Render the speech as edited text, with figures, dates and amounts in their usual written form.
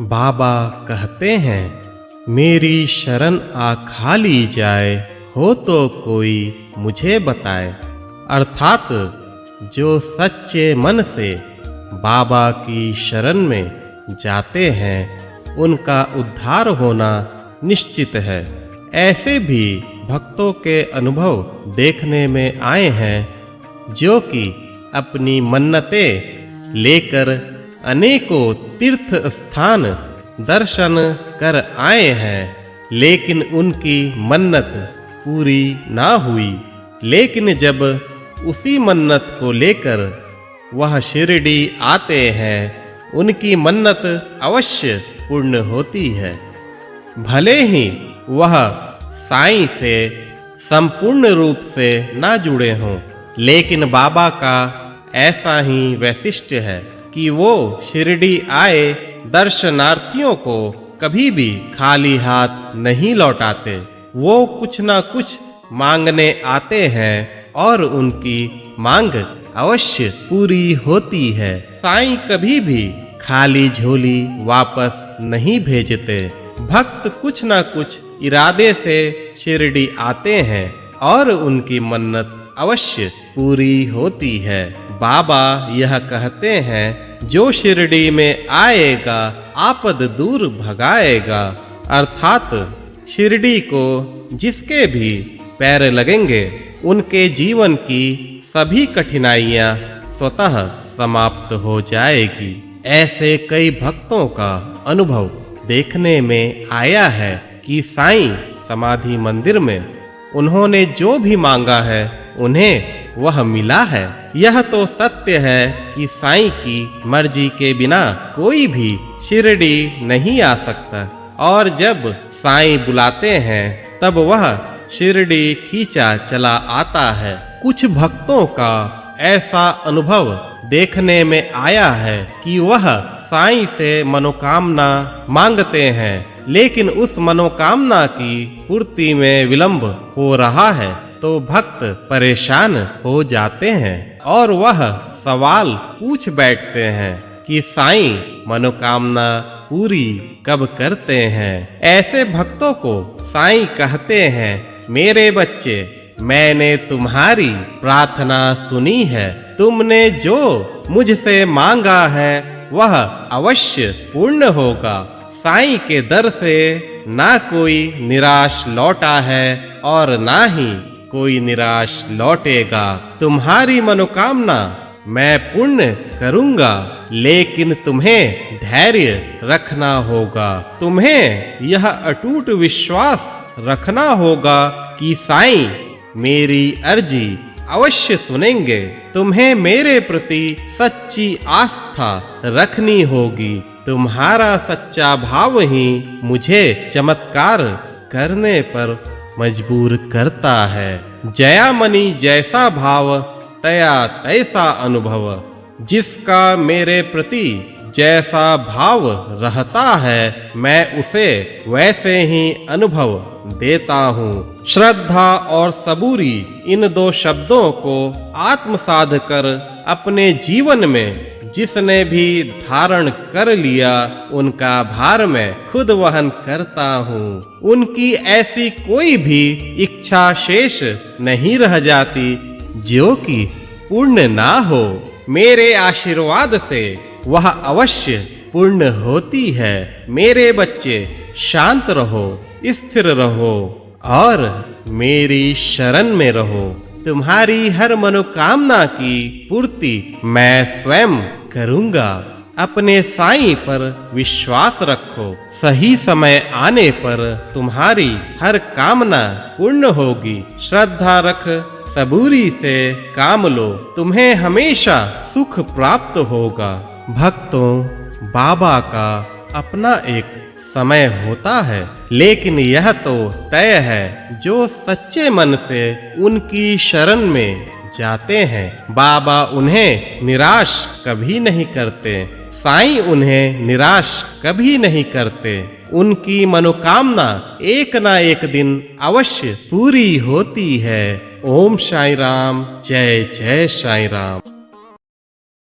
बाबा कहते हैं, मेरी शरण आ खा ली जाए, हो तो कोई मुझे बताए। अर्थात जो सच्चे मन से बाबा की शरण में जाते हैं उनका उद्धार होना निश्चित है। ऐसे भी भक्तों के अनुभव देखने में आए हैं जो कि अपनी मन्नतें लेकर अनेकों तीर्थ स्थान दर्शन कर आए हैं, लेकिन उनकी मन्नत पूरी ना हुई। लेकिन जब उसी मन्नत को लेकर वह शिरडी आते हैं, उनकी मन्नत अवश्य पूर्ण होती है। भले ही वह साईं से संपूर्ण रूप से ना जुड़े हों, लेकिन बाबा का ऐसा ही वैशिष्ट्य है कि वो शिरडी आए दर्शनार्थियों को कभी भी खाली हाथ नहीं लौटाते। वो कुछ ना कुछ मांगने आते हैं और उनकी मांग अवश्य पूरी होती है। साईं कभी भी खाली झोली वापस नहीं भेजते। भक्त कुछ ना कुछ इरादे से शिरडी आते हैं और उनकी मन्नत अवश्य पूरी होती है। बाबा यह कहते हैं, जो शिरडी में आएगा आपद दूर भगाएगा। अर्थात शिरडी को जिसके भी पैर लगेंगे उनके जीवन की सभी कठिनाइयां स्वतः समाप्त हो जाएगी। ऐसे कई भक्तों का अनुभव देखने में आया है कि साईं समाधि मंदिर में उन्होंने जो भी मांगा है उन्हें वह मिला है। यह तो सत्य है कि साईं की मर्जी के बिना कोई भी शिरडी नहीं आ सकता, और जब साईं बुलाते हैं तब वह शिरडी खींचा चला आता है। कुछ भक्तों का ऐसा अनुभव देखने में आया है कि वह साईं से मनोकामना मांगते हैं, लेकिन उस मनोकामना की पूर्ति में विलंब हो रहा है तो भक्त परेशान हो जाते हैं और वह सवाल पूछ बैठते हैं कि साईं मनोकामना पूरी कब करते हैं। ऐसे भक्तों को साईं कहते हैं, मेरे बच्चे, मैंने तुम्हारी प्रार्थना सुनी है। तुमने जो मुझसे मांगा है वह अवश्य पूर्ण होगा। साईं के दर से ना कोई निराश लौटा है और ना ही कोई निराश लौटेगा। तुम्हारी मनोकामना मैं पूर्ण करूंगा, लेकिन तुम्हें धैर्य रखना होगा। तुम्हें यह अटूट विश्वास रखना होगा कि साईं मेरी अर्जी अवश्य सुनेंगे। तुम्हें मेरे प्रति सच्ची आस्था रखनी होगी। तुम्हारा सच्चा भाव ही मुझे चमत्कार करने पर मजबूर करता है। जयामणि जैसा भाव तया तैसा अनुभव। जिसका मेरे प्रति जैसा भाव रहता है मैं उसे वैसे ही अनुभव देता हूँ। श्रद्धा और सबूरी इन दो शब्दों को आत्मसाध कर अपने जीवन में जिसने भी धारण कर लिया उनका भार मैं खुद वहन करता हूँ। उनकी ऐसी कोई भी इच्छा शेष नहीं रह जाती जो कि पूर्ण ना हो। मेरे आशीर्वाद से वह अवश्य पूर्ण होती है। मेरे बच्चे, शांत रहो, स्थिर रहो और मेरी शरण में रहो। तुम्हारी हर मनोकामना की पूर्ति मैं स्वयं करूंगा। अपने साईं पर विश्वास रखो। सही समय आने पर तुम्हारी हर कामना पूर्ण होगी। श्रद्धा रख, सबूरी से काम लो, तुम्हें हमेशा सुख प्राप्त होगा। भक्तों, बाबा का अपना एक समय होता है, लेकिन यह तो तय है जो सच्चे मन से उनकी शरण में जाते हैं बाबा उन्हें निराश कभी नहीं करते। साईं उन्हें निराश कभी नहीं करते। उनकी मनोकामना एक ना एक दिन अवश्य पूरी होती है। ओम साईं राम, जय जय साईं राम।